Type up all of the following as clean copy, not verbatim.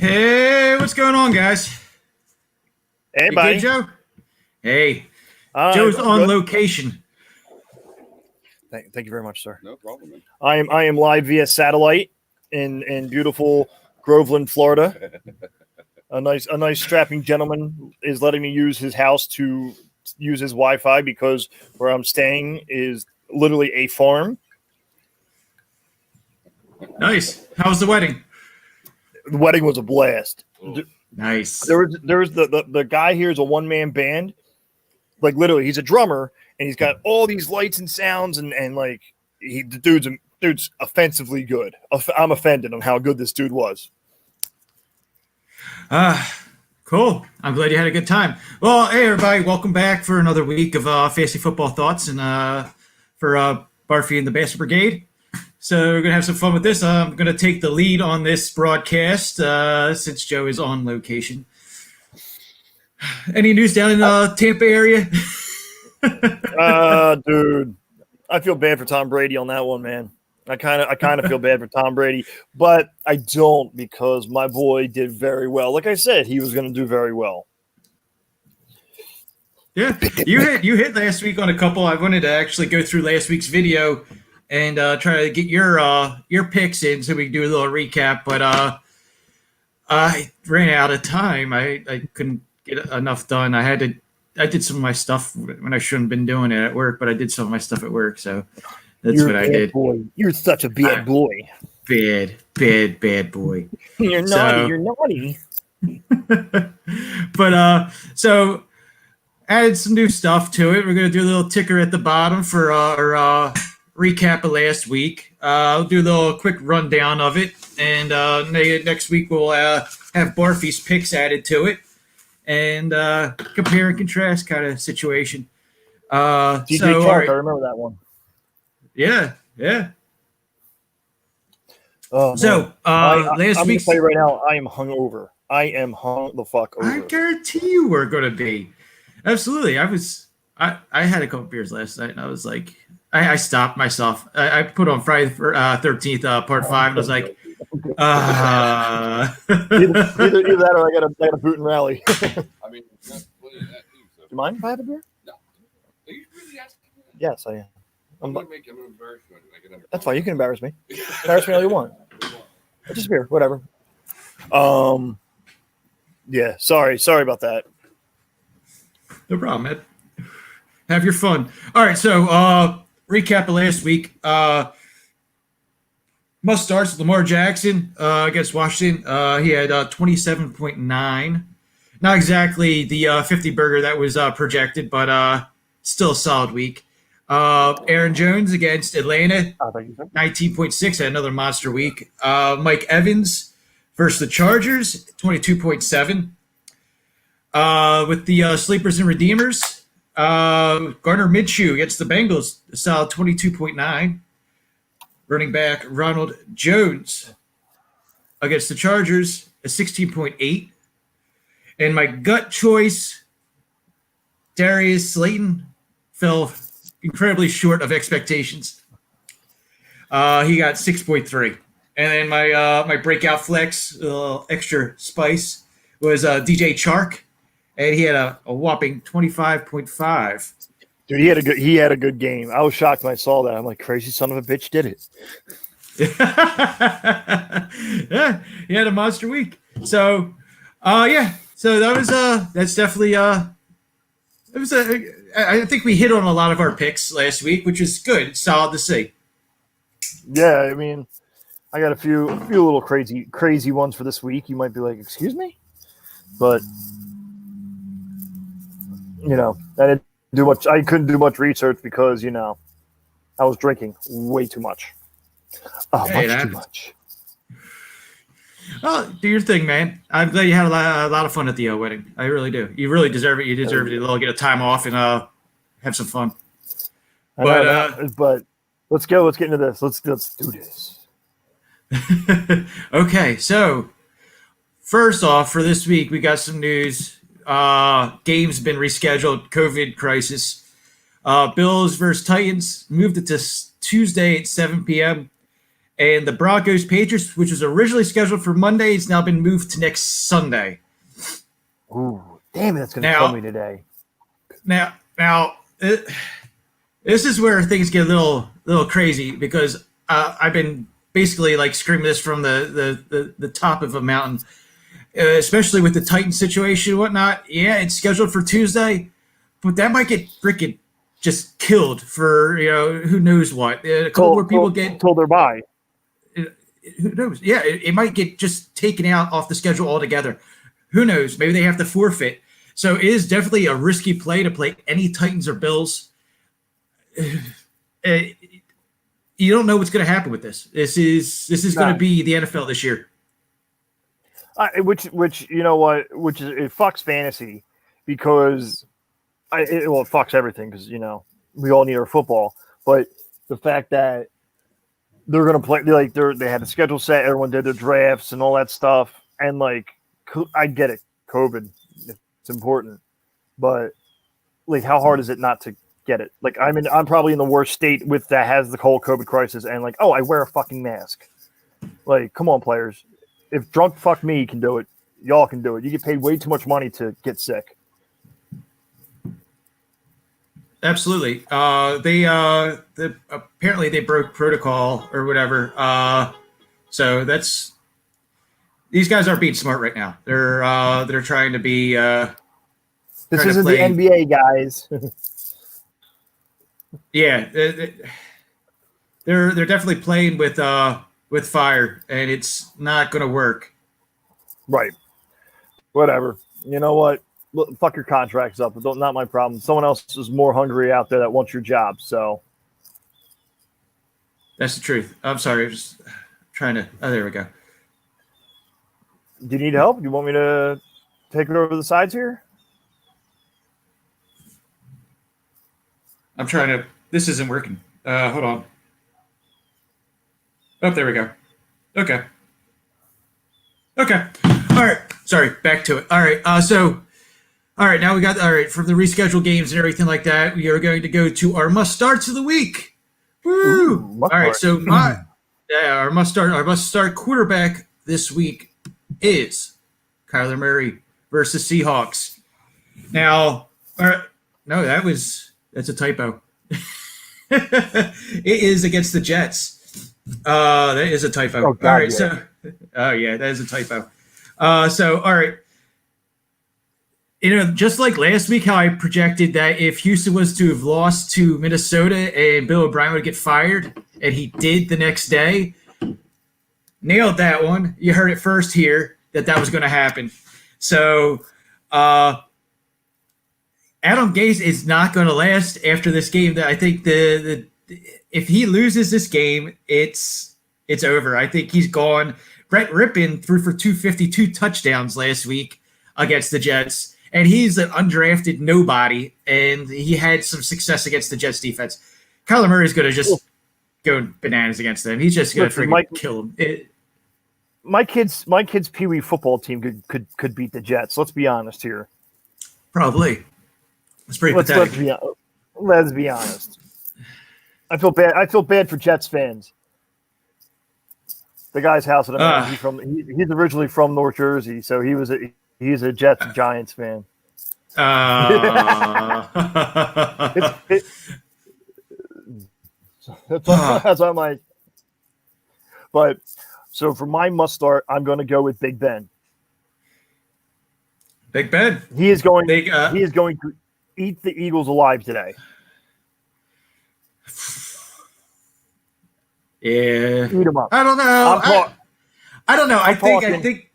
Hey, what's going on, guys? Hey, You buddy. good, Joe? Hey, Joe's on good. location. Thank you very much, sir. No problem, man. I am live via satellite in beautiful Groveland, Florida. A nice strapping gentleman is letting me use his house to use his Wi-Fi because where I'm staying is literally a farm. Nice. How was the wedding? The wedding was a blast. Nice. There's the guy here is a one-man band. Like literally, he's a drummer and he's got all these lights and sounds and like the dude's offensively good. I'm offended on how good this dude was. Cool. I'm glad you had a good time. Well, hey, everybody. Welcome back for another week of Fantasy Football Thoughts and for Barfy and the Bastard Brigade. So we're going to have some fun with this. I'm going to take the lead on this broadcast since Joe is on location. Any news down in Tampa area? Dude, I feel bad for Tom Brady on that one, man. I kind of feel bad for Tom Brady, but I don't because my boy did very well. Like I said, he was going to do very well. Yeah, you hit last week on a couple. I wanted to actually go through last week's video and try to get your picks in so we can do a little recap. But I ran out of time. I couldn't get enough done. I did some of my stuff when I shouldn't have been doing it at work, but I did some of my stuff at work. So that's what I did. Boy. You're such a bad boy. Bad boy. You're naughty. You're naughty. But so added some new stuff to it. We're going to do a little ticker at the bottom for our recap of last week. I'll do a little quick rundown of it. And next week we'll have Barfy's picks added to it. And compare and contrast kind of situation. DJ so, Talk, right. I remember that one. Yeah. Oh, so last week, I'm gonna tell you right now, I am hungover. I am hung the fuck over. I guarantee you we're going to be. Absolutely. I had a couple beers last night, and I was like, I stopped myself. I put on Friday the 13th, part 5, and I was like, either that or I got a boot and rally. I mean, plenty of that too. So. Do you mind if I have a beer? No. Are you really asking me that? Yes, I am. I'm gonna embarrass you. That's fine. You can embarrass me. Embarrass me all you want. Just beer, whatever. Yeah. Sorry about that. No problem, Ed. Have your fun. All right, so recap of last week. Must starts with Lamar Jackson against Washington. He had 27.9. Not exactly the 50 burger that was projected, but still a solid week. Aaron Jones against Atlanta, 19.6, had another monster week. Mike Evans versus the Chargers, 22.7. With the sleepers and redeemers, Gardner Minshew against the Bengals, a solid 22.9. Running back Ronald Jones against the Chargers, a 16.8. And my gut choice, Darius Slayton, fell incredibly short of expectations. He got 6.3. And then my breakout flex, extra spice, was DJ Chark, and he had a whopping 25.5. Dude, he had a good game. I was shocked when I saw that. I'm like, crazy son of a bitch did it. Yeah, he had a monster week. So, so that was that's definitely it was I think we hit on a lot of our picks last week, which is good. It's solid to see. Yeah, I mean, I got a few little crazy ones for this week. You might be like, excuse me, but I couldn't do much research because I was drinking way too much. Too much. Well, do your thing, man. I'm glad you had a lot of fun at the wedding. I really do. You really deserve it. You deserve to get a time off and have some fun. But let's go. Let's get into this. Let's do this. Okay, so first off, for this week, we got some news. Games been rescheduled. COVID crisis. Bills versus Titans moved it to Tuesday at 7 p.m. And the Broncos Patriots, which was originally scheduled for Monday, has now been moved to next Sunday. Ooh, damn it, that's going to kill me today. Now, this is where things get a little crazy because I've been basically like screaming this from the top of a mountain, especially with the Titan situation and whatnot. Yeah, it's scheduled for Tuesday, but that might get freaking just killed for who knows what. A couple more people get until they're by. Who knows? Yeah, it might get just taken out off the schedule altogether. Who knows? Maybe they have to forfeit. So it is definitely a risky play to play any Titans or Bills. You don't know what's going to happen with this. This is going to be the NFL this year. Which you know what? Which is it fucks fantasy because it fucks everything because we all need our football. But the fact that they're going to play they had a schedule set, everyone did their drafts and all that stuff, and I get it, COVID, it's important, but how hard is it not to get it? I'm probably in the worst state with that has the whole COVID crisis, and I wear a fucking mask. Come on, players. If drunk fuck me can do it, y'all can do it. You get paid way too much money to get sick. Absolutely. They apparently they broke protocol or whatever. So these guys aren't being smart right now. They're trying to be. This isn't the NBA, guys. Yeah, they're definitely playing with fire, and it's not going to work. Right. Whatever. You know what? Look, fuck your contracts up. Not my problem. Someone else is more hungry out there that wants your job. So that's the truth. I'm sorry. I'm just trying to. Oh, there we go. Do you need help? Do you want me to take it over the sides here? I'm trying to. This isn't working. Hold on. Oh, there we go. Okay. All right. Sorry. Back to it. All right. All right. Now we got from the rescheduled games and everything like that. We are going to go to our must starts of the week. Woo! Ooh, all right. So our must start quarterback this week is Kyler Murray versus Seahawks. Now, no, that's a typo. It is against the Jets. That is a typo. Oh, God, all right, yeah. That is a typo. All right. Just like last week, how I projected that if Houston was to have lost to Minnesota and Bill O'Brien would get fired, and he did the next day, nailed that one. You heard it first here that was going to happen. So, Adam Gase is not going to last after this game. I think if he loses this game, it's over. I think he's gone. Brett Rippon threw for 252 touchdowns last week against the Jets, and he's an undrafted nobody, and he had some success against the Jets defense. Kyler Murray is going to just go bananas against them. He's just going to freaking kill them. My kids' Pee Wee football team could beat the Jets. Let's be honest here. Probably. It's pretty pathetic. Let's be honest. I feel bad for Jets fans. The guy's house that he's originally from North Jersey, so he's a Jets Giants fan. That's what I'm like. But so for my must start, I'm going to go with Big Ben. Big Ben. He is going to eat the Eagles alive today. Yeah. Eat them up. I don't know. I don't know. I think.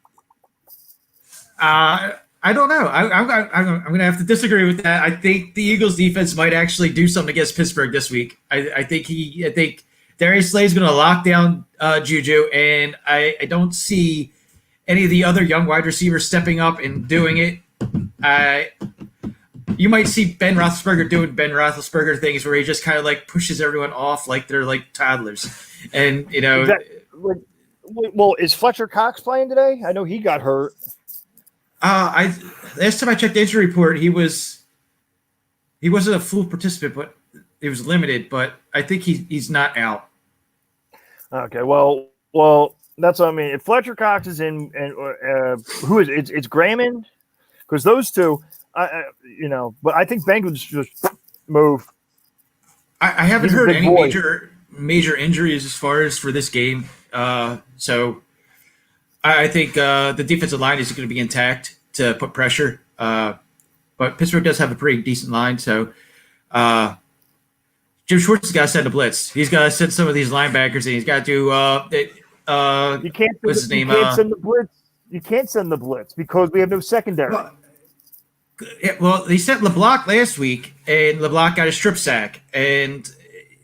I don't know. I'm going to have to disagree with that. I think the Eagles defense might actually do something against Pittsburgh this week. I think Darius Slay's going to lock down Juju, and I don't see any of the other young wide receivers stepping up and doing it. You might see Ben Roethlisberger doing Ben Roethlisberger things where he just kind of like pushes everyone off like they're like toddlers, and well, is Fletcher Cox playing today? I know he got hurt. Last time I checked the injury report, he wasn't a full participant, but he was limited. But I think he's not out. Okay, well, that's what I mean. If Fletcher Cox is in, and who is it? It's Graham in, because those two, But I think Bengals just move. I haven't He's a heard big any boy. major injuries as far as for this game. So I think the defensive line is going to be intact to put pressure. But Pittsburgh does have a pretty decent line, so Jim Schwartz has got to send a blitz. He's got to send some of these linebackers, and he's got to do You can't. what's his name? You can't send the blitz. You can't send the blitz because we have no secondary. Well, they sent LeBlanc last week, and LeBlanc got a strip sack, and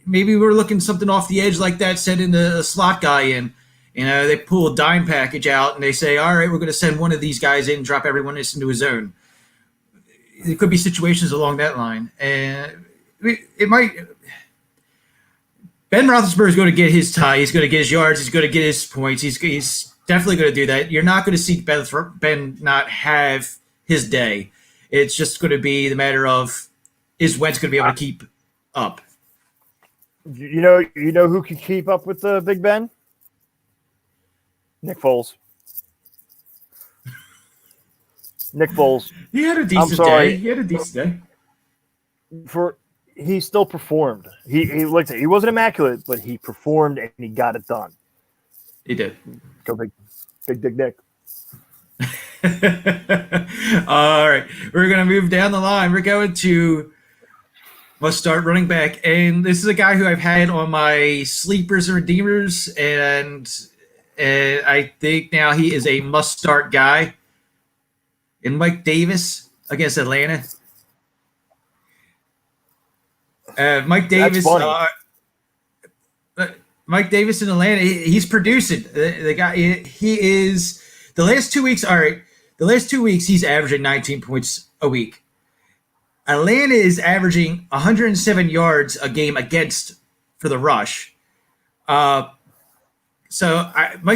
maybe we're looking something off the edge like that, sending a slot guy in. They pull a dime package out, and they say, all right, we're going to send one of these guys in and drop everyone else into a zone. There could be situations along that line. And it might – Ben Roethlisberger is going to get his tie. He's going to get his yards. He's going to get his points. He's definitely going to do that. You're not going to see Ben not have his day. It's just going to be the matter of is Wentz going to be able to keep up. You know who can keep up with Big Ben? Nick Foles. Nick Foles. He had a decent day. He had a decent day. He still performed. He wasn't immaculate, but he performed and he got it done. He did. Go big Dick Nick. All right, we're gonna move down the line. We're going to must start running back, and this is a guy who I've had on my sleepers and redeemers, and I think now he is a must start guy. And Mike Davis against Atlanta. Mike Davis. Mike Davis in Atlanta. He's producing. The guy. He is. The last 2 weeks. All right. The last 2 weeks, he's averaging 19 points a week. Atlanta is averaging 107 yards a game against for the rush. Mike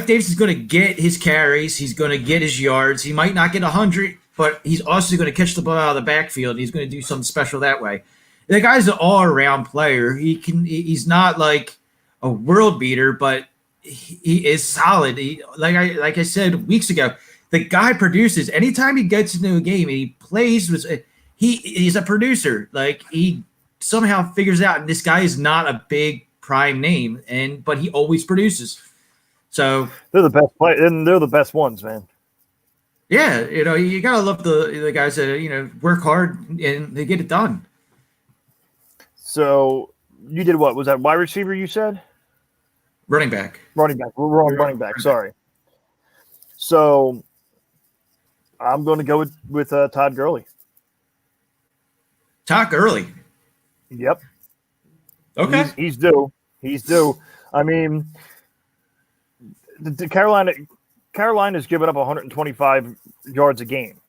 Davis is going to get his carries. He's going to get his yards. He might not get 100, but he's also going to catch the ball out of the backfield. And he's going to do something special that way. The guy's an all-around player. He's not like a world beater, but he is solid. Like I said weeks ago, the guy produces. Anytime he gets into a game and he plays, he's a producer. Like he somehow figures out, and this guy is not a big prime name, but he always produces. So they're the best play, and they're the best ones, man. Yeah, you gotta love the guys that work hard and they get it done. So you did what? Was that wide receiver you said? Running back. Running back. We're on running back. Sorry. So I'm going to go with Todd Gurley. Todd Gurley. Yep. Okay. He's due. He's due. I mean, the Carolina's given up 125 yards a game.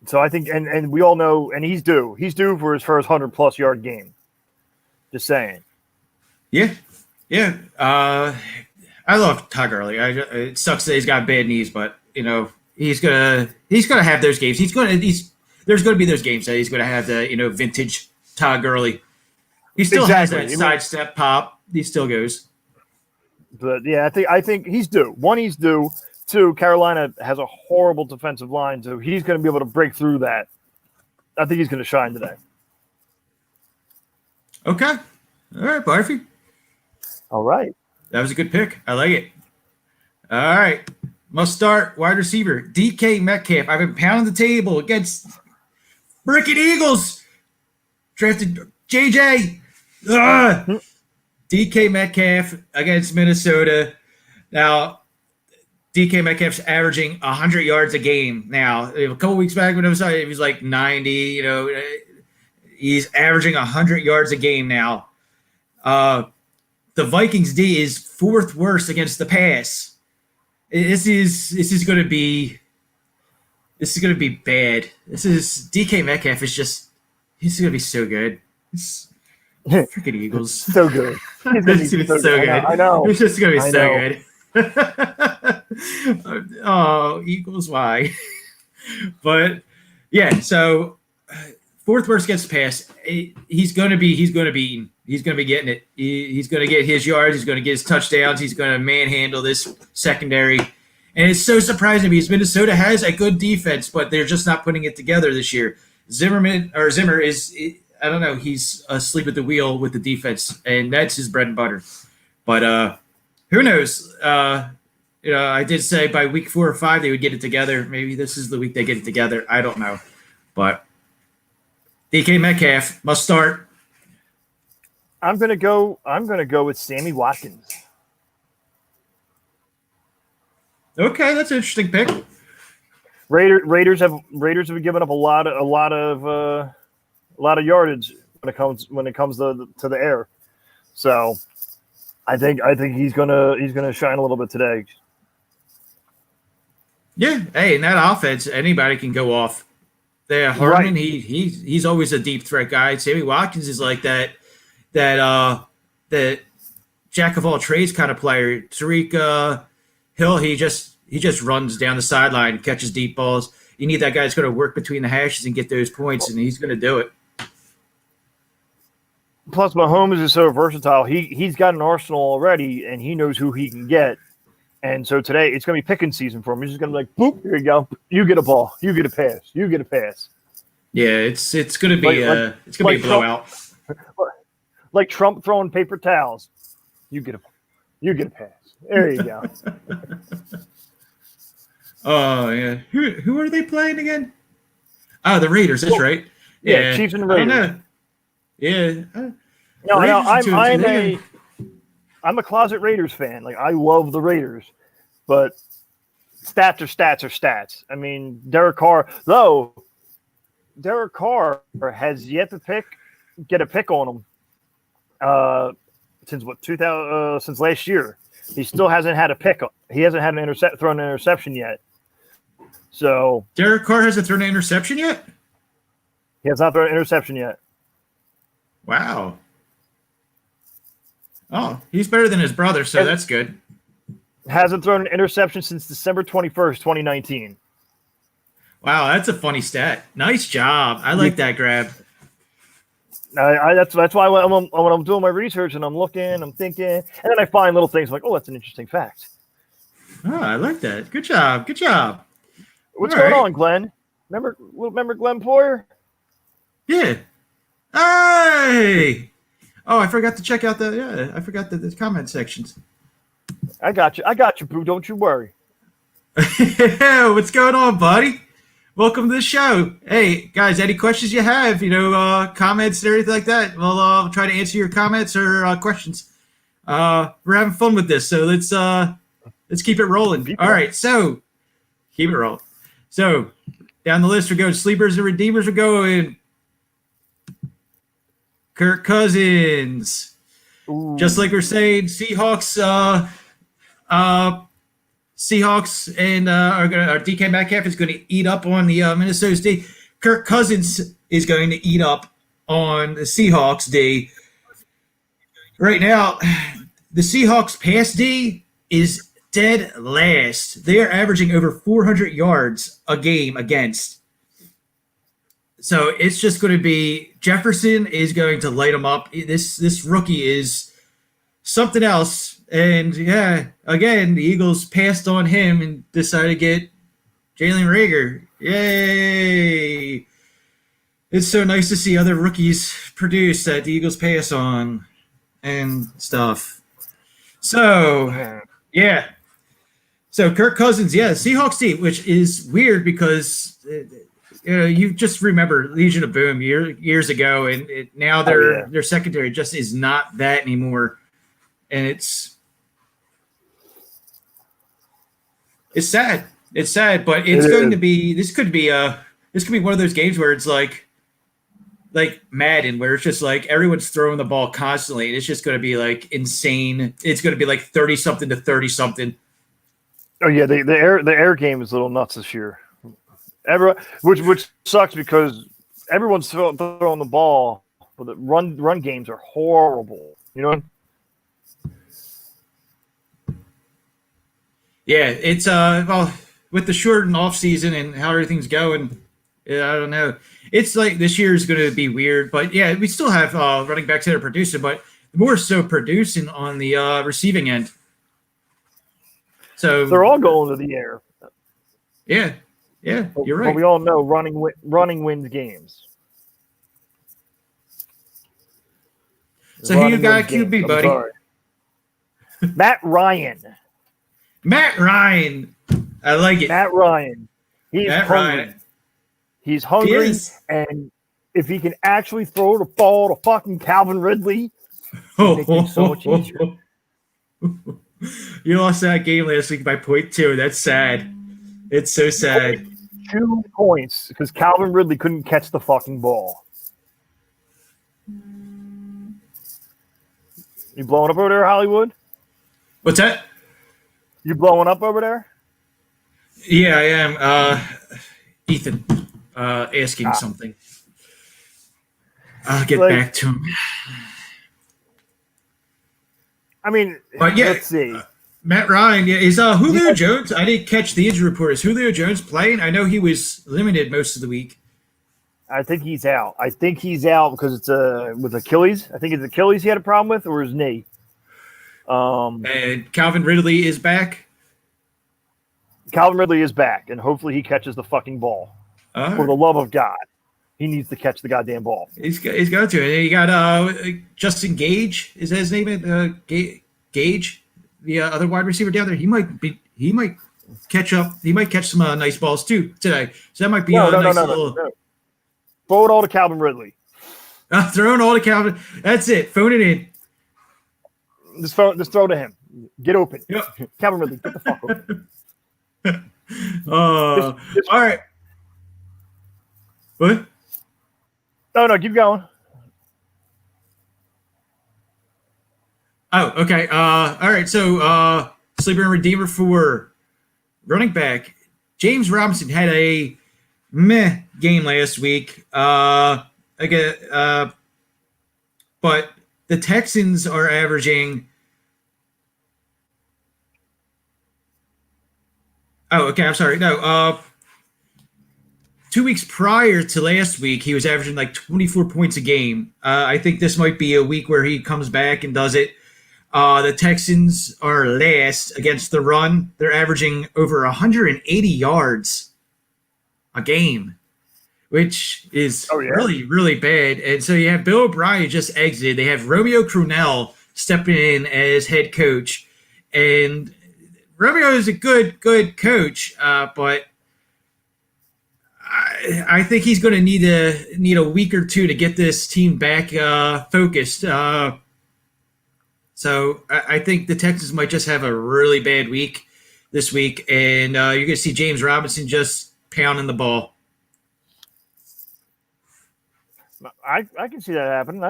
So I think, and we all know, and he's due. He's due for his first 100-plus yard game. Just saying. Yeah. I love Todd Gurley. It sucks that he's got bad knees, but he's gonna have those games. There's gonna be those games that he's gonna have the vintage Todd Gurley. He still has that sidestep pop. He still goes. But yeah, I think he's due. One, he's due. Two, Carolina has a horrible defensive line, so he's going to be able to break through that. I think he's going to shine today. Okay. All right, Barfy. All right. That was a good pick. I like it. All right. Must start wide receiver. DK Metcalf. I've been pounding the table against freaking Eagles. Drafted JJ. DK Metcalf against Minnesota. Now, DK Metcalf's averaging 100 yards a game now. A couple weeks back when it was like 90. He's averaging 100 yards a game now. The Vikings D is fourth worst against the pass. This is going to be bad. DK Metcalf he's going to be so good. Freaking Eagles. So good. It's going to be so good. I know. It's just going to be so good. Oh, Eagles, why? But yeah, so fourth worst gets pass. He's going to be eaten. he's going to be getting it. He's going to get his yards. He's going to get his touchdowns. He's going to manhandle this secondary. And it's so surprising because Minnesota has a good defense, but they're just not putting it together this year. Zimmer is, I don't know, he's asleep at the wheel with the defense, and that's his bread and butter. But who knows? I did say by week 4 or 5 they would get it together. Maybe this is the week they get it together. I don't know. But DK Metcalf must start. I'm gonna go with Sammy Watkins. Okay, that's an interesting pick. Raiders have given up a lot of yardage when it comes to the air. So I think he's gonna shine a little bit today. Yeah, hey, in that offense, anybody can go off. There, Harmon, Right. he's always a deep threat guy. Sammy Watkins is like that jack of all trades kind of player. Tariq Hill, he just runs down the sideline, catches deep balls. You need that guy that's going to work between the hashes and get those points, and he's going to do it. Plus, Mahomes is so versatile. He's got an arsenal already, and he knows who he can get. And so today, it's going to be picking season for him. He's just going to be like, boop, here you go. You get a ball. You get a pass. You get a pass. Yeah, it's going to be it's going to be a blowout. Like Trump throwing paper towels. You get a pass. There you go. Oh yeah, who are they playing again? Oh, the Raiders. That's right. Yeah, Chiefs and Raiders. I don't know. Yeah. No, I'm a closet Raiders fan. Like, I love the Raiders, but stats are stats. I mean, Derek Carr has yet to get a pick on him since last year. He still hasn't had a pick. He hasn't had thrown an interception yet. So Derek Carr hasn't thrown an interception yet? He has not thrown an interception yet. Wow. Oh, he's better than his brother, so that's good. Hasn't thrown an interception since December 21st, 2019. Wow, that's a funny stat. Nice job. I like that grab. That's why when I'm doing my research and I'm looking, I'm thinking, and then I find little things like, oh, that's an interesting fact. Oh, I like that. Good job. What's going on, Glenn? Remember Glenn Poyer? Yeah. Hey. Oh, I forgot to check out the comment sections. I got you, boo. Don't you worry. What's going on, buddy? Welcome to the show. Hey, guys, any questions you have, comments and everything like that, we'll try to answer your comments or questions. We're having fun with this, so let's keep it rolling. All right, so keep it rolling. So down the list, we're going sleepers and redeemers. We're going Kirk Cousins. Ooh. Just like we're saying, Seahawks and our DK Metcalf is going to eat up on the Minnesota D. Kirk Cousins is going to eat up on the Seahawks D. Right now, the Seahawks pass D is dead last. They are averaging over 400 yards a game against. So it's just going to be Jefferson is going to light them up. This rookie is something else. And, yeah, again, the Eagles passed on him and decided to get Jalen Reagor. Yay! It's so nice to see other rookies produce that the Eagles pass on and stuff. So, yeah. So, Kirk Cousins, yeah, Seahawks team, which is weird because you just remember Legion of Boom years ago, and now their secondary just is not that anymore. And it's sad. It's sad, but it's going to be. This could be one of those games where it's like Madden, where it's just like everyone's throwing the ball constantly, and it's just going to be like insane. It's going to be like 30-something to 30-something. Oh yeah, the air game is a little nuts this year. Which sucks because everyone's throwing the ball, but the run games are horrible. You know. Yeah, it's with the shortened off season and how everything's going, I don't know. it's like this year is going to be weird, but yeah, we still have running backs that are producing, but more so producing on the receiving end. So They're all going to the air. yeah, you're right. But we all know running wins games. So who you got QB, buddy? Sorry. Matt Ryan. Matt Ryan. I like it. Matt Ryan. He's hungry. Ryan. He's hungry, He and if he can actually throw the ball to fucking Calvin Ridley, it'll make it so much easier. You lost that game last week by 0.2. That's sad. It's so sad. 2 points because Calvin Ridley couldn't catch the fucking ball. You blowing up over there, Hollywood? What's that? You blowing up over there? Yeah, I am. Ethan, asking something. I'll get back to him. I mean, but yeah, let's see. Matt Ryan, is Julio Jones? I didn't catch the injury report. Is Julio Jones playing? I know he was limited most of the week. I think he's out. I think he's out because it's with Achilles. I think it's Achilles he had a problem with, or his knee. And Calvin Ridley is back. Calvin Ridley is back, and hopefully he catches the fucking ball. For the love of God, he needs to catch the goddamn ball. He's got to. And you got Justin Gage. Is that his name? Gage, the other wide receiver down there. He might catch up. He might catch some nice balls too today. So that might be no. Throw it all to Calvin Ridley. Throwing all to Calvin. That's it. Phone it in. Just throw to him. Get open. Yep. Calvin Ridley, get the fuck open. All right. What? No, keep going. Oh, okay. All right. So, sleeper and redeemer for running back. James Robinson had a meh game last week. But the Texans are averaging. Oh, okay. I'm sorry. No. 2 weeks prior to last week, he was averaging like 24 points a game. I think this might be a week where he comes back and does it. The Texans are last against the run. They're averaging over 180 yards a game, which is really, really bad. And so you have Bill O'Brien just exited. They have Romeo Crennel stepping in as head coach. And Romeo is a good coach, but I think he's going to need a week or two to get this team back focused. So I think the Texans might just have a really bad week this week, and you're going to see James Robinson just pounding the ball. I can see that happening.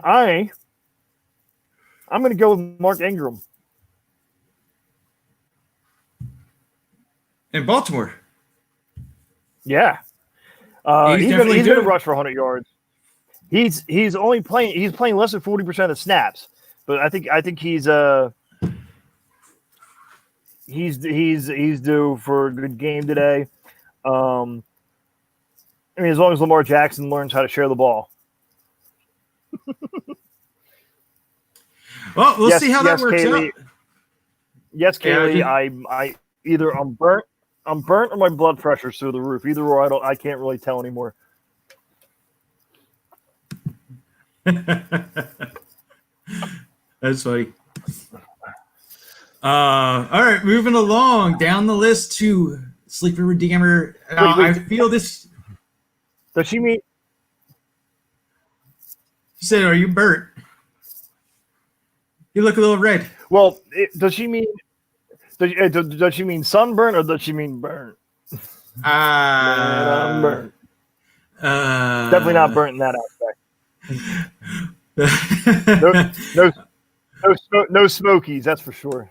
I'm going to go with Mark Ingram. In Baltimore. Yeah. He's going to rush for 100 yards. He's playing less than 40% of snaps. But I think he's due for a good game today. I mean, as long as Lamar Jackson learns how to share the ball. Well, we'll see how that works Kaylee, out. Yes, Kaylee. I either I'm burnt or my blood pressure's through the roof. Either or, I can't really tell anymore. That's funny. All right, moving along down the list to sleeper redeemer. Wait. I feel this. Does she mean? She said, "Are you burnt? You look a little red." Well, does she mean? Does she mean sunburn or does she mean burnt? I'm burnt. Definitely not burnt in that aspect. No smokies, that's for sure.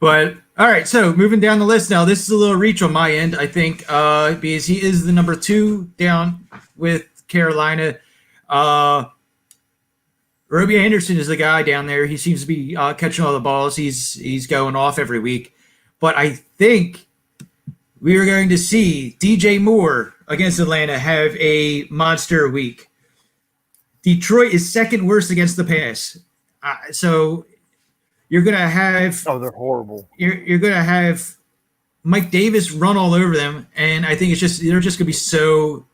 But all right, so moving down the list now. This is a little reach on my end, I think, because he is the number 2 down with Carolina. Robbie Anderson is the guy down there. He seems to be catching all the balls. He's going off every week. But I think we are going to see DJ Moore against Atlanta have a monster week. Detroit is second worst against the pass. So you're going to have... Oh, they're horrible. You're going to have Mike Davis run all over them, and I think they're just going to be so...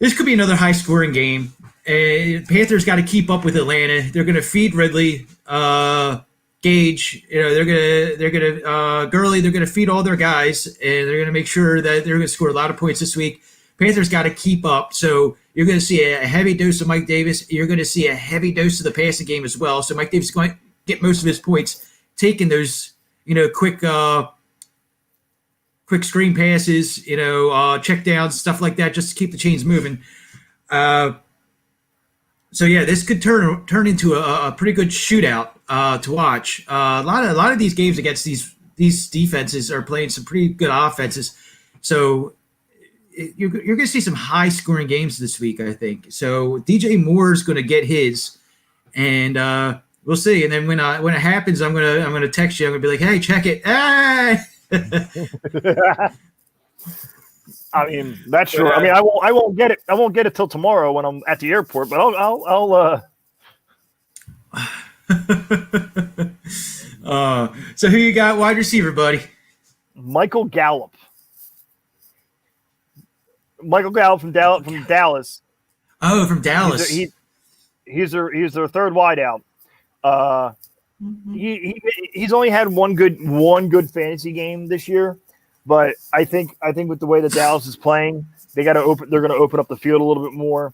This could be another high-scoring game. Panthers got to keep up with Atlanta. They're going to feed Ridley, Gage. They're gonna Gurley. They're going to feed all their guys, and they're going to make sure that they're going to score a lot of points this week. Panthers got to keep up. So you're going to see a heavy dose of Mike Davis. You're going to see a heavy dose of the passing game as well. So Mike Davis is going to get most of his points taking those, quick screen passes, check downs, stuff like that, just to keep the chains moving. So yeah, this could turn into a pretty good shootout to watch. A lot of these games against these defenses are playing some pretty good offenses. So you're going to see some high scoring games this week, I think. So DJ Moore is going to get his, and we'll see. And then when it happens, I'm gonna text you. I'm gonna be like, hey, check it. Hey! I mean, that's true. I mean, I won't get it. I won't get it till tomorrow when I'm at the airport. But I'll So who you got wide receiver, buddy? Michael Gallup. Michael Gallup from Dallas. Oh, from Dallas. He's their third wideout. He's only had one good fantasy game this year, but I think with the way that Dallas is playing, they're going to open up the field a little bit more.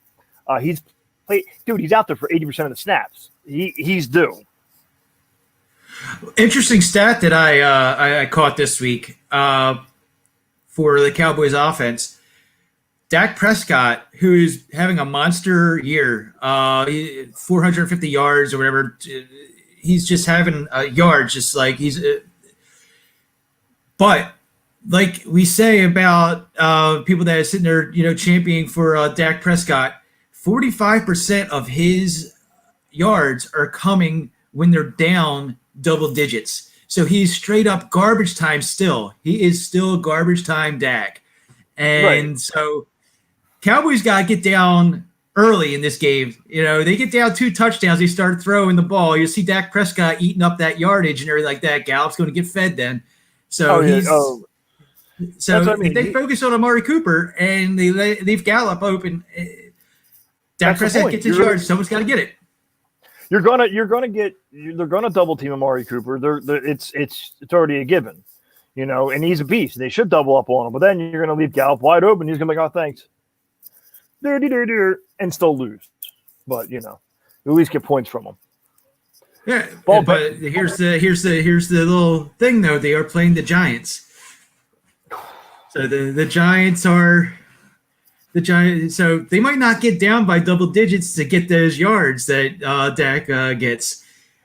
He's out there for 80% of the snaps. He's due. Interesting stat that I caught this week for the Cowboys offense. Dak Prescott, who's having a monster year, 450 yards or whatever. He's just having yards, just like but like we say about people that are sitting there, championing for Dak Prescott, 45% of his yards are coming when they're down double digits. So he's straight up garbage time still. He is still garbage time Dak. And right. So Cowboys got to get down early in this game. They get down 2 touchdowns, they start throwing the ball. You see Dak Prescott eating up that yardage and everything like that. Gallup's going to get fed then. So if they focus on Amari Cooper and they leave Gallup open, Dak Prescott gets his yards. Someone's got to get it. They're gonna double team Amari Cooper. It's already a given, and he's a beast. They should double up on him, but then you're gonna leave Gallup wide open. He's gonna be like, oh, thanks. And still lose, but at least get points from them. Yeah, but here's the little thing though. They are playing the Giants, so the Giants are the Giants. So they might not get down by double digits to get those yards that Dak gets.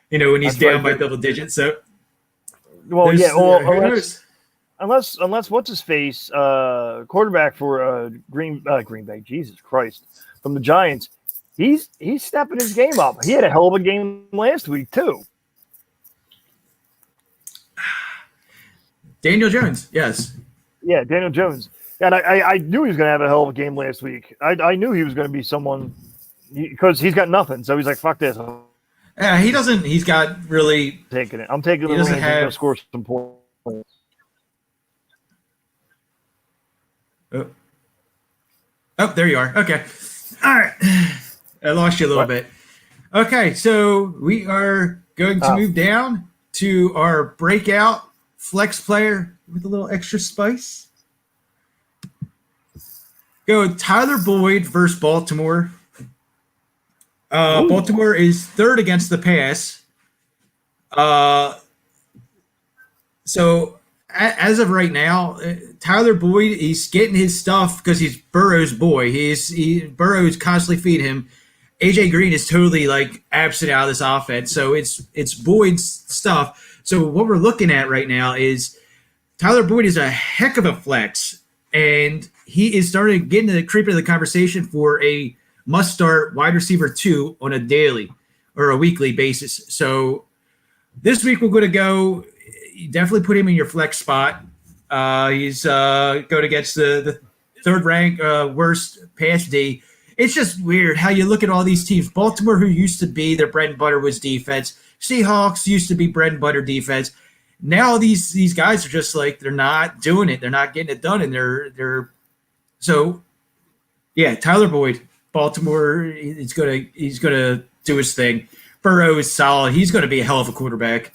When he's down by double digits. So Unless what's his face, quarterback for Green Bay, Jesus Christ, from the Giants, he's stepping his game up. He had a hell of a game last week too. Daniel Jones, yes, yeah, Daniel Jones, and I knew he was going to have a hell of a game last week. I knew he was going to be someone because he's got nothing, so he's like, fuck this. Yeah, he doesn't. He's got really taking it. I'm taking it. He doesn't have to score some points. Oh, there you are. Okay. All right. I lost you a little bit. Okay, so we are going to move down to our breakout flex player with a little extra spice. Go Tyler Boyd versus Baltimore. Baltimore is third against the pass. So as of right now, Tyler Boyd, he's getting his stuff because he's Burrow's boy. Burrow's constantly feeding him. AJ Green is totally like absent out of this offense, so it's Boyd's stuff. So what we're looking at right now is Tyler Boyd is a heck of a flex, and he is starting to get into the creep into the conversation for a must-start wide receiver 2 on a daily or a weekly basis. So this week we're going to go. You definitely put him in your flex spot. He's going against the third rank worst pass D. It's just weird how you look at all these teams. Baltimore, who used to be their bread and butter was defense. Seahawks used to be bread and butter defense. Now these guys are just like they're not doing it. They're not getting it done, and they're so yeah. Tyler Boyd, Baltimore, he's gonna do his thing. Burrow is solid. He's going to be a hell of a quarterback.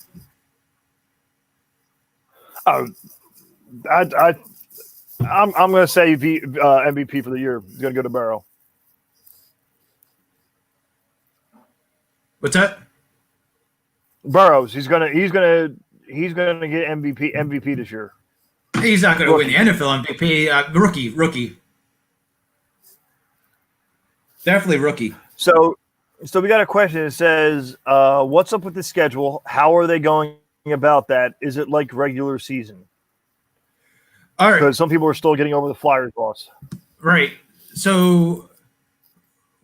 I'm going to say MVP for the year is going to go to Burrow. What's that? Burrows. He's gonna get MVP this year. He's not going to win the NFL MVP. Rookie. Definitely rookie. So we got a question. It says, what's up with the schedule? How are they going about that? Is it like regular season? All right. Because some people are still getting over the Flyers loss. Right. So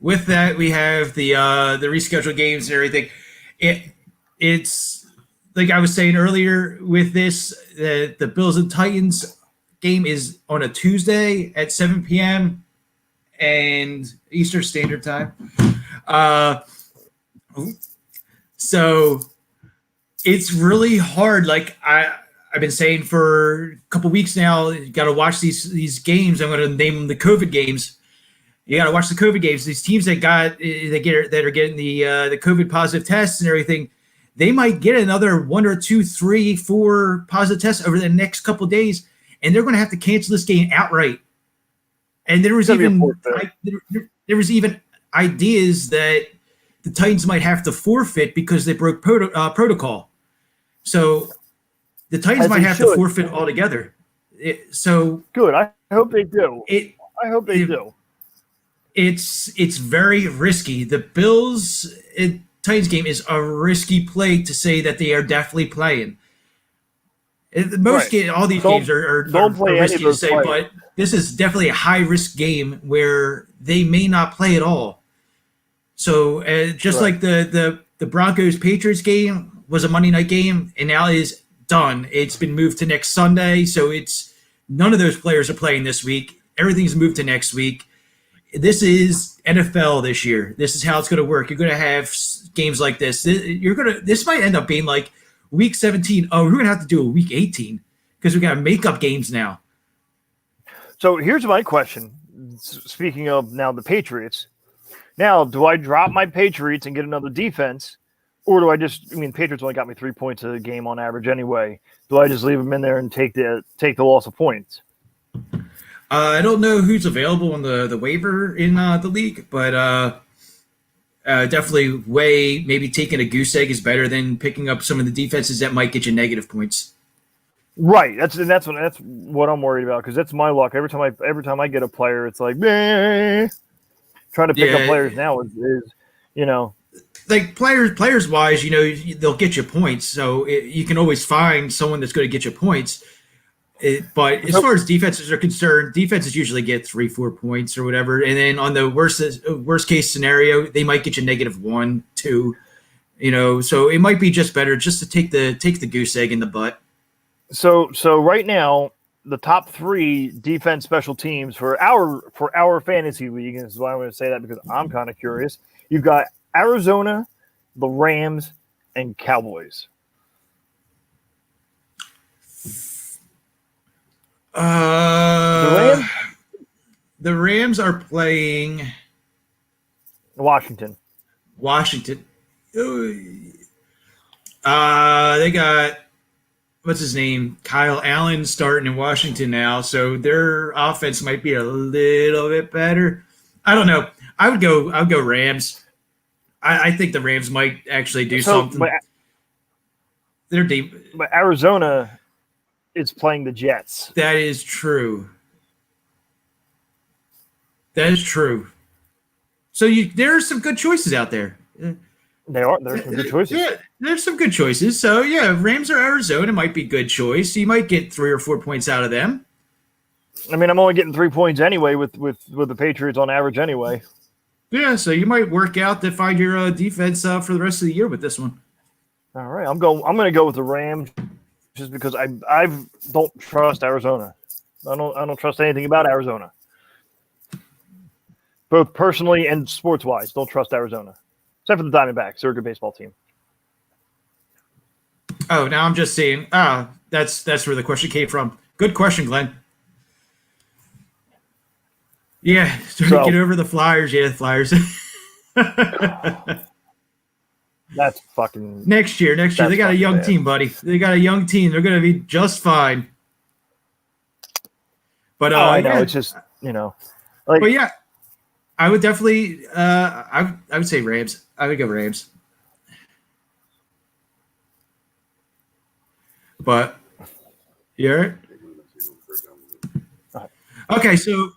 with that, we have the rescheduled games and everything. It's like I was saying earlier with this, the Bills and Titans game is on a Tuesday at 7 p.m. and Eastern Standard Time. So it's really hard. Like I've been saying for a couple weeks now, you got to watch these games. I'm going to name them the COVID games. You got to watch the COVID games. These teams that are getting the COVID positive tests and everything, they might get another 1 or 2, 3, 4 positive tests over the next couple of days, and they're going to have to cancel this game outright. And there was even ideas that the Titans might have to forfeit because they broke protocol. So the Titans might have to forfeit altogether. Good. I hope they do. I hope they do. It's very risky. The Bills Titans game is a risky play to say that they are definitely playing. All these games are risky to say, but this is definitely a high risk game where they may not play at all. So like the Broncos Patriots game was a Monday night game and now is done. It's been moved to next Sunday, so it's none of those players are playing this week. Everything's moved to next week. This is NFL this year. This is how it's going to work. You're going to have games like this. This might end up being like week 17. Oh, we're going to have to do a week 18 because we got to make up games now. So here's my question. Speaking of now the Patriots, now do I drop my Patriots and get another defense, or do I Patriots only got me 3 points a game on average anyway. Do I just leave them in there and take the loss of points? I don't know who's available on the waiver in the league, but definitely maybe taking a goose egg is better than picking up some of the defenses that might get you negative points. Right. That's what I'm worried about because that's my luck. Every time I get a player, it's like trying to pick up players now is like players wise, they'll get you points, so you can always find someone that's going to get you points. But as far as defenses are concerned, defenses usually get 3-4 points or whatever, and then on the worst case scenario, they might get you -1, 2. So it might be just better just to take the goose egg in the butt. So right now, the top 3 defense special teams for our fantasy league, and this is why I'm going to say that because I'm kind of curious. You've got Arizona, the Rams, and Cowboys. The Rams are playing Washington. They got what's his name? Kyle Allen starting in Washington now, so their offense might be a little bit better. I don't know. I'll go Rams. I think the Rams might actually do something. They're deep. But Arizona is playing the Jets. That is true. So there are some good choices out there. There's some good choices. Yeah, there's some good choices. So yeah, Rams or Arizona might be a good choice. You might get 3 or 4 points out of them. I'm only getting 3 points anyway with the Patriots on average anyway. Yeah, so you might work out to find your defense for the rest of the year with this one. All right, I'm going to go with the Rams just because I don't trust Arizona. I don't trust anything about Arizona. Both personally and sports wise, don't trust Arizona. Except for the Diamondbacks. They're a good baseball team. Oh, now I'm just seeing. That's where the question came from. Good question, Glenn. Yeah, so get over the Flyers. Yeah, the Flyers. That's fucking next year. They got a young team, buddy. They got a young team. They're going to be just fine. But I know it's just like. But yeah, I would definitely. I would say Rams. I would go Rams. But you're okay. So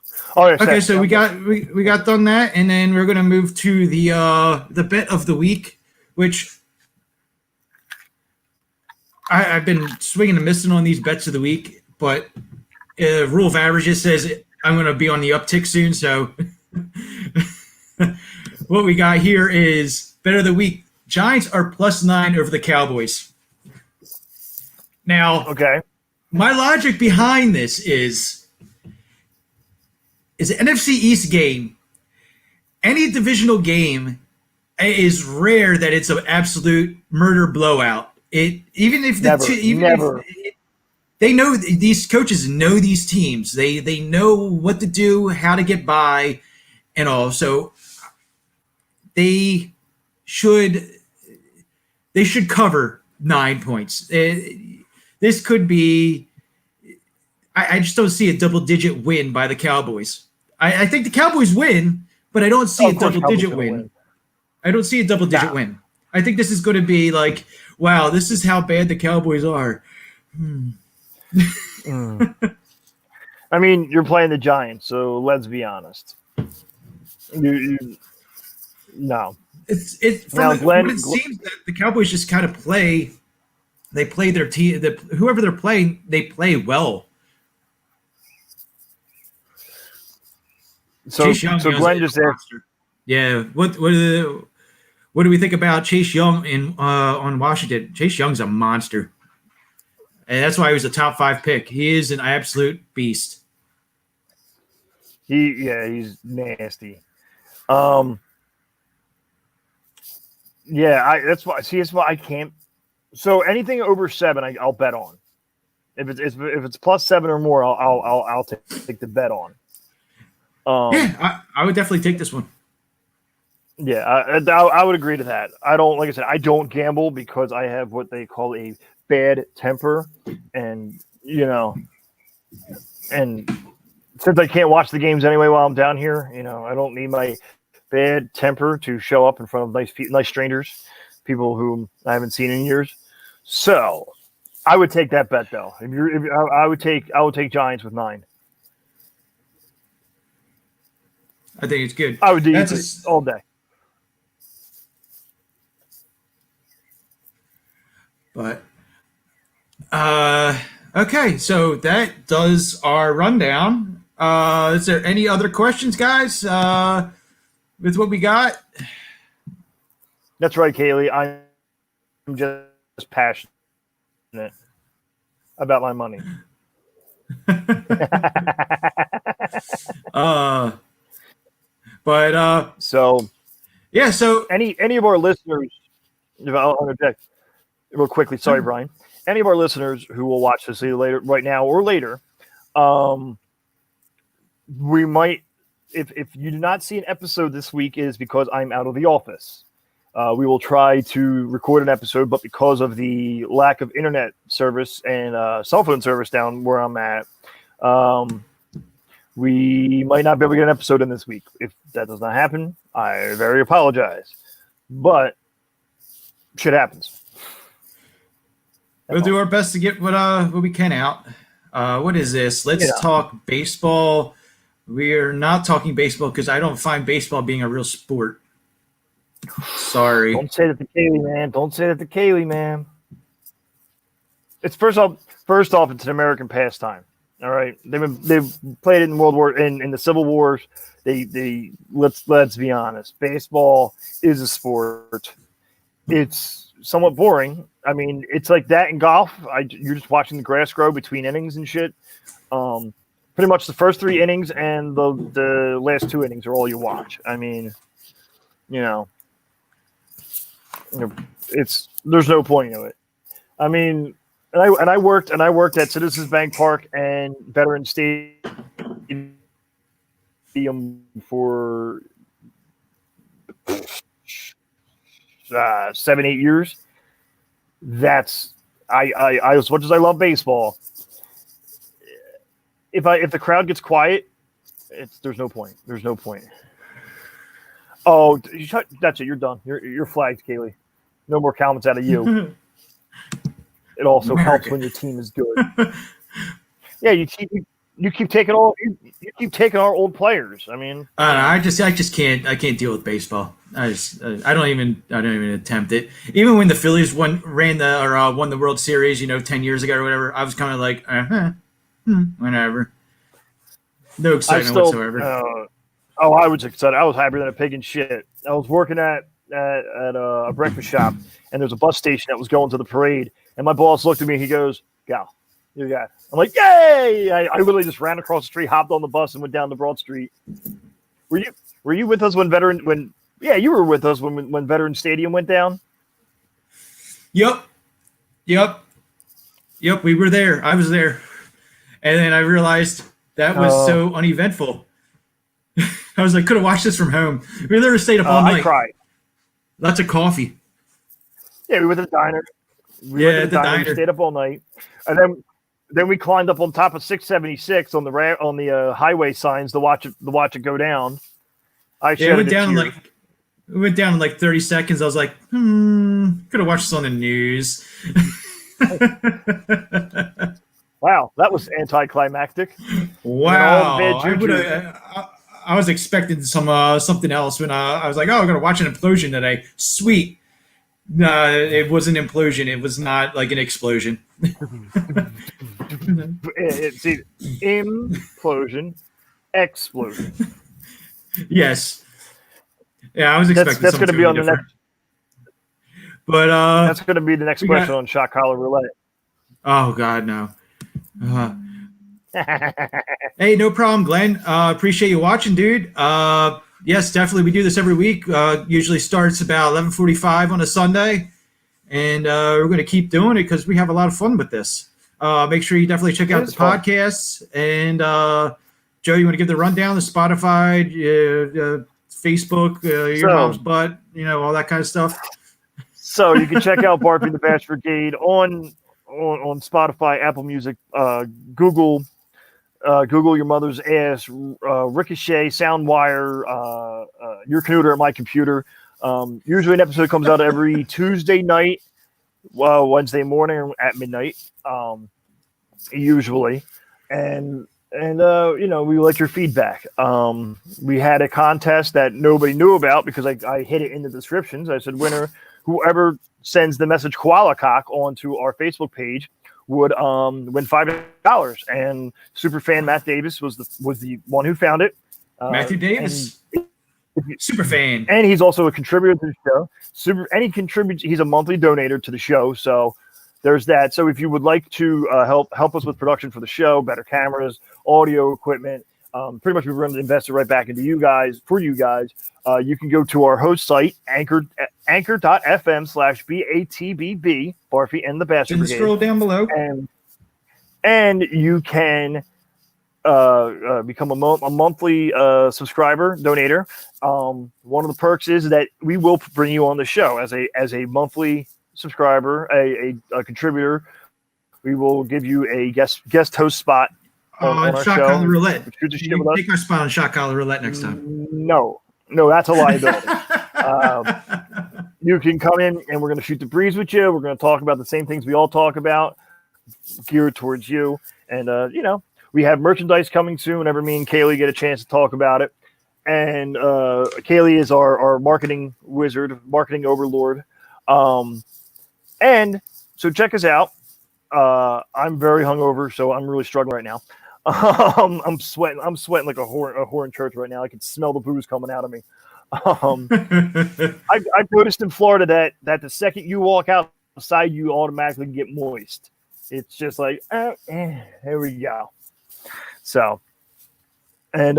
so we got done that, and then we're gonna move to the bet of the week, which I've been swinging and missing on these bets of the week, but rule of averages says I'm gonna be on the uptick soon. So what we got here is bet of the week. Giants are +9 over the Cowboys. Now, my logic behind this is an NFC East game. Any divisional game is rare that it's an absolute murder blowout. Even if they know these coaches know these teams, they know what to do, how to get by, and all. So they should cover 9 points. This could be – I just don't see a double-digit win by the Cowboys. I think the Cowboys win, but I don't see a double-digit win. I don't see a double-digit win. I think this is going to be like, wow, this is how bad the Cowboys are. I mean, you're playing the Giants, so let's be honest. No. It seems that the Cowboys just kind of play – they play their team. Whoever they're playing, they play well. So Glenn just asked. Yeah. What do we think about Chase Young on Washington? Chase Young's a monster, and that's why he was a top 5 pick. He is an absolute beast. He's nasty. That's why I can't. So anything over 7, I'll bet on. If it's +7 or more, I'll take the bet on. I would definitely take this one. Yeah, I would agree to that. I don't gamble because I have what they call a bad temper, and and since I can't watch the games anyway while I'm down here, I don't need my bad temper to show up in front of nice strangers, people whom I haven't seen in years. So, I would take that bet though. I would take Giants with 9. I think it's good. I would do it all day. But okay, so that does our rundown. Is there any other questions, guys? With what we got? That's right, Kaylee. I'm just passionate about my money. So any of our listeners, I'll interject real quickly. Sorry, Brian. Any of our listeners who will watch this either later, right now or later, we might, if you do not see an episode this week, is because I'm out of the office. We will try to record an episode, but because of the lack of internet service and cell phone service down where I'm at, we might not be able to get an episode in this week. If that does not happen, I very apologize. But shit happens. We'll do our best to get what we can out. What is this? Let's talk baseball. We're not talking baseball because I don't find baseball being a real sport. Sorry. Don't say that to Kaylee, man. It's first off, it's an American pastime. All right, they've played it in in the Civil Wars. Let's be honest. Baseball is a sport. It's somewhat boring. I mean, it's like that in golf. You're just watching the grass grow between innings and shit. Pretty much the first 3 innings and the last 2 innings are all you watch. I mean, there's no point to it. I mean, and I worked at Citizens Bank Park and Veterans Stadium for 7-8 years. That's I as much as I love baseball. If the crowd gets quiet, there's no point. There's no point. Oh, that's it. You're done. You're flagged, Kaylee. No more comments out of you. It also helps when your team is good. Yeah, you keep taking our old players. I mean, I just can't. I can't deal with baseball. I don't even attempt it. Even when the Phillies won the World Series, 10 years ago or whatever, I was kind of like, whatever. No excitement whatsoever. I was excited. I was happier than a pig in shit. I was working at a breakfast shop, and there's a bus station that was going to the parade, and my boss looked at me. He goes, "Gal, you got." I'm like, "Yay!" I literally just ran across the street, hopped on the bus, and went down to Broad Street. Were you with us Yeah, you were with us when Veteran Stadium went down. Yep. We were there. I was there, and then I realized that was so uneventful. I was like, could have watched this from home. We literally stayed up all night. I cried. Lots of coffee. Yeah, we went to the diner. We stayed up all night, and then we climbed up on top of 676 on the highway signs to watch it go down. It went down in like 30 seconds. I was like, could have watched this on the news. Wow, that was anticlimactic. Wow, I was expecting something else when I was like, I'm gonna watch an implosion today. Sweet. No, it was an implosion. It was not like an explosion. It's implosion, explosion. Yes. Yeah, I was expecting that's going to be on the next. But that's going to be the next question on Shot Collar Roulette. Oh God, no. Hey, no problem, Glenn. Appreciate you watching, dude. Yes, definitely. We do this every week. Usually starts about 11:45 on a Sunday, and we're going to keep doing it because we have a lot of fun with this. Make sure you definitely check out the podcasts. And Joe, you want to give the rundown? The Spotify, Facebook, your mom's butt, all that kind of stuff. So you can check out Barfy the Bash Brigade on Spotify, Apple Music, Google Your Mother's Ass, Ricochet, Soundwire, Your Computer, My Computer. Usually an episode comes out every Tuesday night, Wednesday morning at midnight, usually. And we like your feedback. We had a contest that nobody knew about because I hid it in the descriptions. I said, winner, whoever sends the message koala cock onto our Facebook page would win $5. And superfan Matt Davis was the one who found it. Matthew Davis, superfan, and he's also a contributor to the show. He's a monthly donator to the show. So there's that. So if you would like to help us with production for the show, better cameras, audio equipment, pretty much we're going to invest it right back into you guys. You can go to our host site, anchor.fm/BATBB, Barfy and the Bastard Brigade. Scroll down below. And you can become a monthly subscriber, donator. One of the perks is that we will bring you on the show as a monthly subscriber, a contributor. We will give you a guest host spot on our Shot show. Collar Roulette. You take our spot on Shot Collar Roulette next time. No, that's a liability. You can come in and we're going to shoot the breeze with you. We're going to talk about the same things we all talk about, geared towards you. And, we have merchandise coming soon whenever me and Kaylee get a chance to talk about it. And Kaylee is our marketing wizard, marketing overlord. And so check us out. I'm very hungover, so I'm really struggling right now. I'm sweating like a whore in church right now. I can smell the booze coming out of me. I've noticed in Florida that the second you walk outside, you automatically get moist. It's just like, here we go. So, and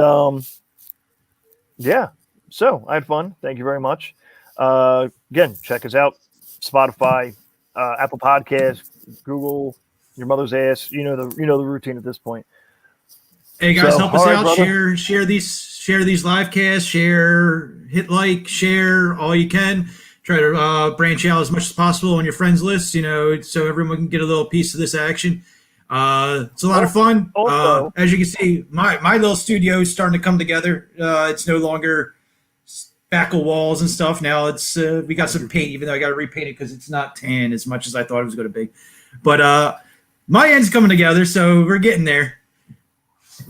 yeah, so I had fun. Thank you very much. Again, check us out: Spotify, Apple Podcasts, Google, your mother's ass. You know the routine at this point. Hey guys, So, help us all right, out. brother. Share these live casts. Hit like, share all you can. Try to branch out as much as possible on your friends list. So everyone can get a little piece of this action. It's a lot of fun. Also, As you can see, my little studio is starting to come together. It's no longer spackle walls and stuff. Now it's we got some paint, even though I got to repaint it because it's not tan as much as I thought it was going to be. But my end's coming together, so we're getting there.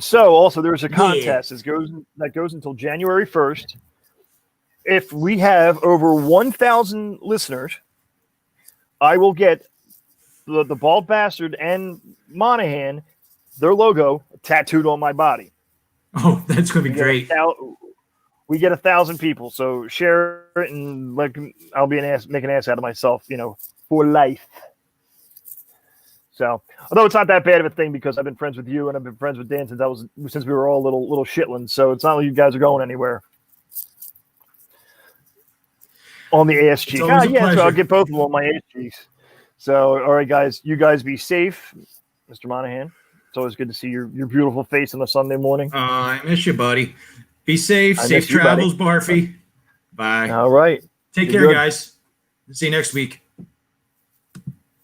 So also there's a contest that goes until January 1st. If we have over 1,000 listeners, I will get the Bald Bastard and Monahan, their logo, tattooed on my body. Oh, that's going to be great. We get 1,000 people, so share it, and I'll be make an ass out of myself, for life. So, although it's not that bad of a thing because I've been friends with you and I've been friends with Dan since we were all little shitlins. So it's not like you guys are going anywhere. On the ass cheek. So I'll get both of them on my ass cheeks. So, all right, guys, you guys be safe, Mr. Monahan. It's always good to see your beautiful face on a Sunday morning. I miss you, buddy. Be safe. Safe travels, Barfy. Bye. All right. Take care, guys. See you next week.